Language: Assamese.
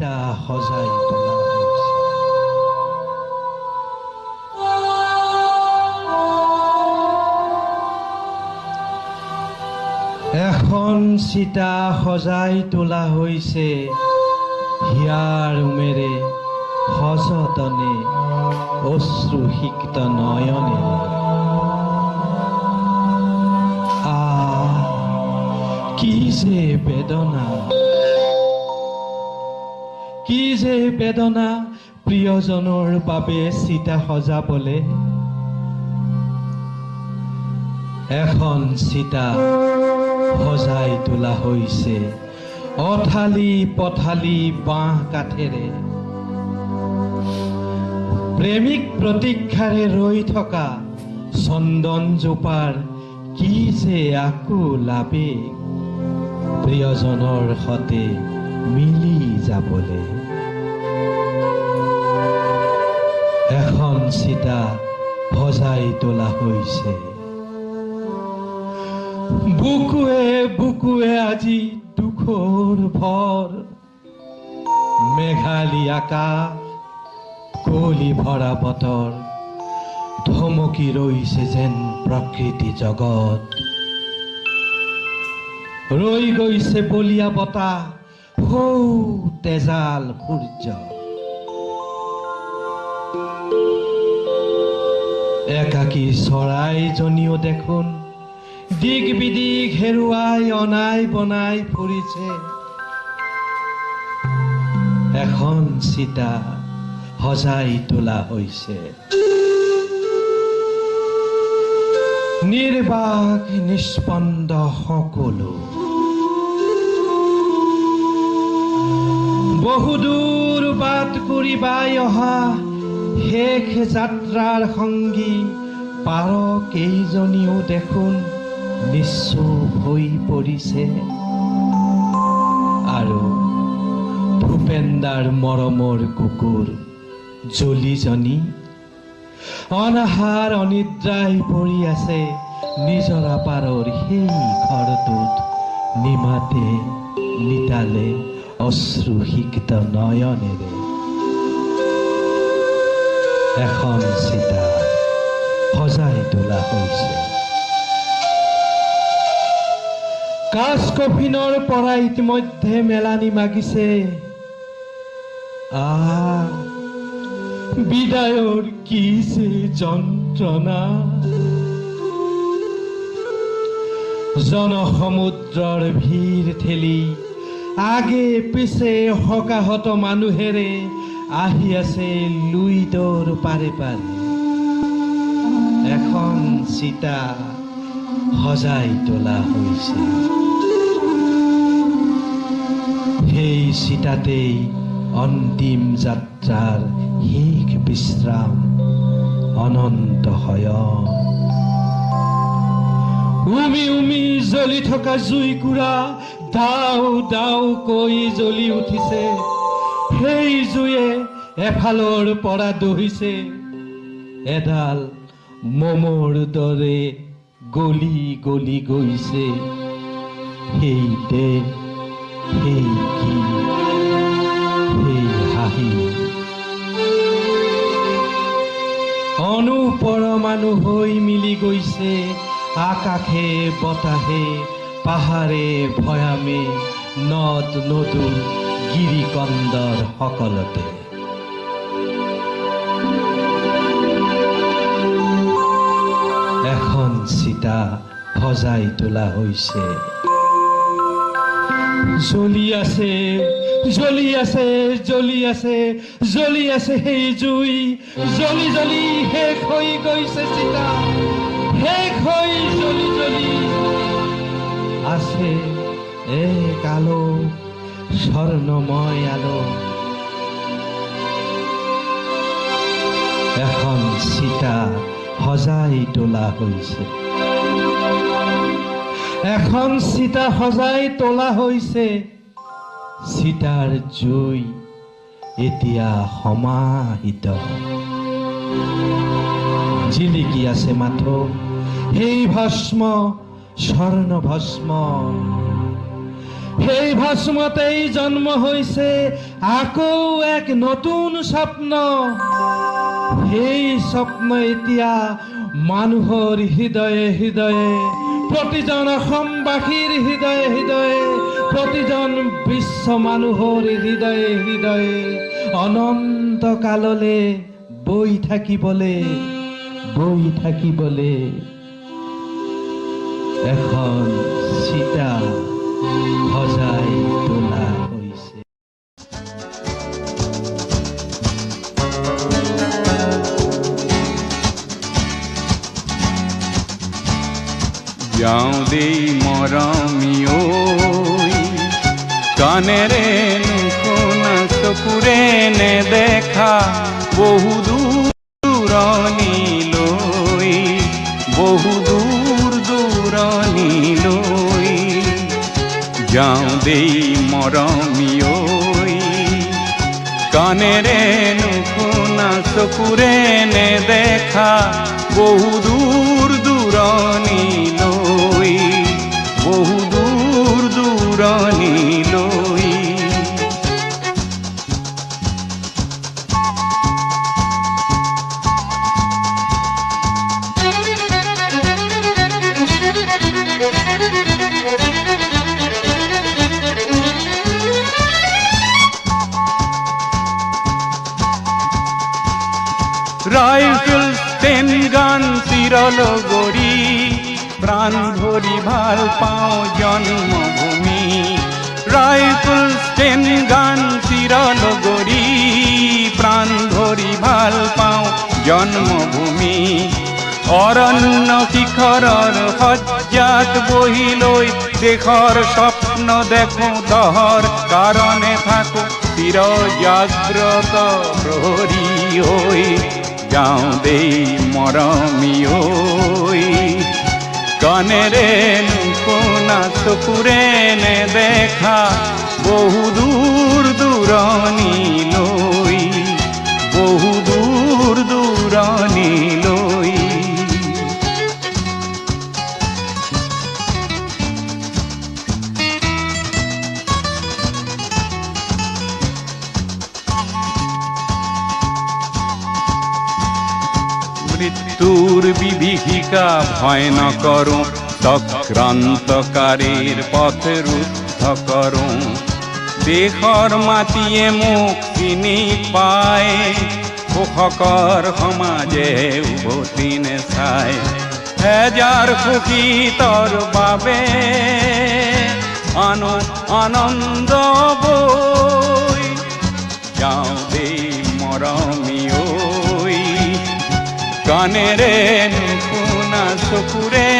সীতা সজাই তোলা হৈছে। এখন সীতা সজাই তোলা হৈছে হিয়াৰ উমেৰে সযতনে অশ্ৰুসিক্ত নয়নেৰে। কি যে বেদনা, কি যে বেদনা প্ৰিয়জনৰ বাবে সীতা সজাবলে। এখন সীতা সজাই তোলা হৈছে অথালি পথালি বাঁহ কাঠেৰে। প্ৰেমিক প্ৰতীক্ষাৰে ৰৈ থকা চন্দনজোপাৰ কি যে আকুল আবেগ প্ৰিয়জনৰ সতে মিলি যাবলে। এখন সীতা সজাই তোলা হৈছে। বুকুৱে বুকুৱে আজি দুখৰ ভৰ, মেঘালী আকাশ কুঁৱলী ভৰা বতৰ, ধমকি ৰৈছে যেন প্ৰকৃতি জগত। ৰৈ গৈছে বলিয়া বতাহ সৌ তেজাল সূৰ্য। একাকী চৰাইজনীও দেখোন দিগ বিদিগ হেৰুৱাই অনাই বনাই ফুৰিছে। এখন সীতা সজাই তোলা হৈছে। নিৰ্বাক নিস্পন্দ সকলো, বহুদূৰ বাট কৰি বাই অহা শেষ যাত্ৰাৰ সংগী পাৰ কেইজনীও দেখোন নিশ্চুপ হৈ পৰিছে। আৰু ভূপেন্দাৰ মৰমৰ কুকুৰ জলিজনী অনাহাৰ অনিদ্ৰাই পৰি আছে নিজৰা পাৰৰ সেই ঘৰটোত, নিমাতে নিতালে অশ্ৰুসিক্ত নয়নেৰে। এখন সীতা সজাই তোলা হৈছে। কাজ কফিনৰ পৰা ইতিমধ্যে মেলানি মাগিছে। বিদায়ৰ কি যে যন্ত্ৰণা, জনসমুদ্ৰৰ ভিৰ ঠেলি আগে পিছে সকাহত মানুহেৰে আহি আছে লুইতৰ পাৰে পাৰে। এখন সীতা সজাই তোলা হৈছে। সেই সীতাতেই অন্তিম যাত্ৰাৰ শেষ বিশ্ৰাম, অনন্ত শয়ন। উমি উমি জ্বলি থকা জুইকুৰা দাও দাও কৈ জ্বলি উঠিছে। সেই জুয়ে এফালৰ পৰা দহিছে এডাল মমৰ দৰে গলি গলি গৈছে। সেই দেহ, সেই গীত, সেই হাঁহি অনুপৰমাণু হৈ মিলি গৈছে আকাশে বতাহে পাহাৰে ভৈয়ামে নদ নদী গিৰিকন্দৰ সকলোতে। এখন সীতা সজাই তোলা হৈছে। জ্বলি আছে জ্বলি আছে জ্বলি আছে জ্বলি আছে সেই জুই, জ্বলি জ্বলি শেষ হৈ গৈছে সীতা, শেষ হৈ জ্বলি জ্বলি আছে এক আলো, স্বৰ্ণময় আলো। এখন সীতা সজাই তোলা হৈছে। এখন সীতা সজাই তোলা হৈছে। সীতাৰ জুই এতিয়া সমাহিত, জিলিকি আছে মাথো সেই ভস্ম স্বৰ্ণ ভস্ম। সেই ভাস্মতেই জন্ম হৈছে আকৌ এক নতুন স্বপ্ন। সেই স্বপ্ন এতিয়া মানুহৰ হৃদয়ে হৃদয়ে, প্ৰতিজন অসমবাসীৰ হৃদয়ে হৃদয়ে, প্ৰতিজন বিশ্ব মানুহৰ হৃদয়ে হৃদয়ে অনন্ত কাললে বৈ থাকিবলে এখন চিতা সজাই তোলা হৈছে। যাওঁ দেই মৰমী ঐ, কাণেৰে নুশুনা চকুৰে নেদেখা বহু দূৰণিলৈ, বহু দূৰণিলৈ যাওঁ দেই মৰমী ঐ, কাণেৰে নুশুনা চকুৰে নেদেখা বহু দূৰণিলৈ, বহু দূৰণিলৈ। রাইফেল টেন গান চিরল গড়ি, প্রাণ ভরি ভাল পাওঁ জন্মভূমি। রাইফেল টেন গান চিরল গড়ি, প্রাণ ভরি ভাল পাওঁ জন্মভূমি। অৰণ্য শিখৰৰ সজ্জাত বহি লৈ দেশৰ স্বপ্ন দেখোঁ দহৰ কাৰণে থাকোঁ চিৰ জাগ্ৰত প্ৰহৰী হৈ। যাওঁ দেই মৰমী ঐ, কাণেৰে নুশুনা চকুৰে নেদেখা বহু দূৰণিলৈ, বহু দূৰণিলৈ। মৃত্যুৰ বিভীষিকা ভয় নকৰোঁ, চক্ৰান্তকাৰীৰ পথ ৰুদ্ধ কৰোঁ। দেশৰ মাটিয়ে মোক চিনি পায়, শোষকৰ সমাজে উভতি নেচায়। হেজাৰ শোষিতৰ বাবে আনন্দ বৈ। যাওঁ দেই মৰমী ঐ, কাণেৰে নুশুনা চকুৰে